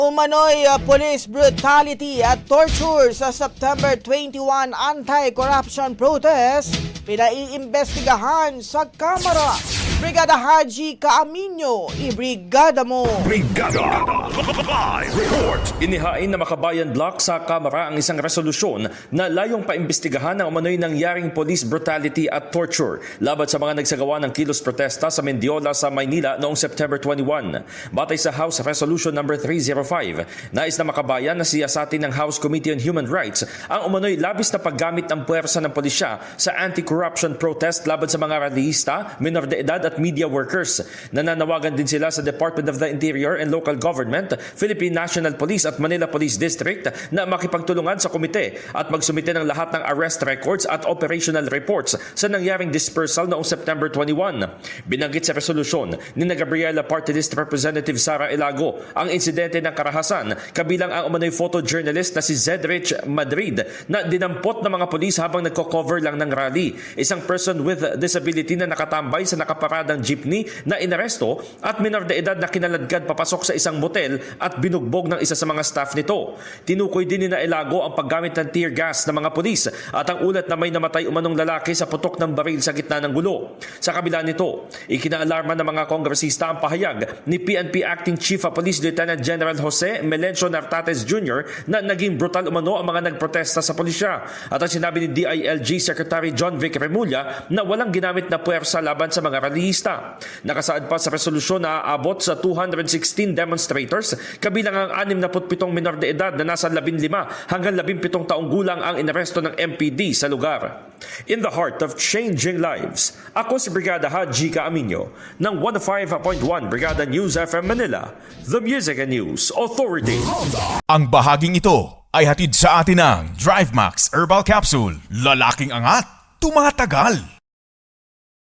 Umano'y police brutality at torture sa September 21 anti-corruption protest, pinaiimbestigahan sa Kamara. Brigada Haji Caaminio, ibrigada mo! Brigada Live Report. Inihain na Makabayan Block sa Kamara ang isang resolusyon na layong paimbestigahan ang umano'y nangyaring police brutality at torture laban sa mga nagsagawa ng kilos protesta sa Mendiola sa Maynila noong September 21. Batay sa House Resolution No. 305, nais na Makabayan na siyasatin ng House Committee on Human Rights ang umano'y labis na paggamit ng puwersa ng pulisya sa anti-corruption protest laban sa mga rallyista, minor de edad at media workers. Nananawagan din sila sa Department of the Interior and Local Government, Philippine National Police at Manila Police District na makipagtulungan sa komite at magsumite ng lahat ng arrest records at operational reports sa nangyaring dispersal noong September 21. Binanggit sa resolusyon ni Gabriela Party List Representative Sara Elago ang insidente ng karahasan kabilang ang umano'y photojournalist na si Zedrich Madrid na dinampot ng mga pulis habang nagko-cover lang ng rally. Isang person with disability na nakatambay sa nakaparadang jeepney na inaresto at minor de edad na kinaladkad papasok sa isang motel at binugbog ng isa sa mga staff nito. Tinukoy din ni Elago ang paggamit ng tear gas ng mga pulis at ang ulat na may namatay umanong lalaki sa putok ng baril sa gitna ng gulo. Sa kabila nito, ikinaalarma ng mga kongresista ang pahayag ni PNP Acting Chief of Police Lieutenant General Jose Melencio Nartates Jr. na naging brutal umano ang mga nagprotesta sa pulisya. At ang sinabi ni DILG Secretary John Vic Remulla na walang ginamit na puwersa laban sa mga rallyista. Nakasaad pa sa resolusyon na aabot sa 216 demonstrators, kabilang ang 67 minor de edad na nasa 15 hanggang 17 taong gulang ang inaresto ng MPD sa lugar. In the heart of changing lives, ako si Brigada Haji Caaminio ng 105.1 Brigada News FM Manila, The Music and News Authority. Ang bahaging ito ay hatid sa atin ng DriveMax Herbal Capsule. Lalaking angat, tumatagal.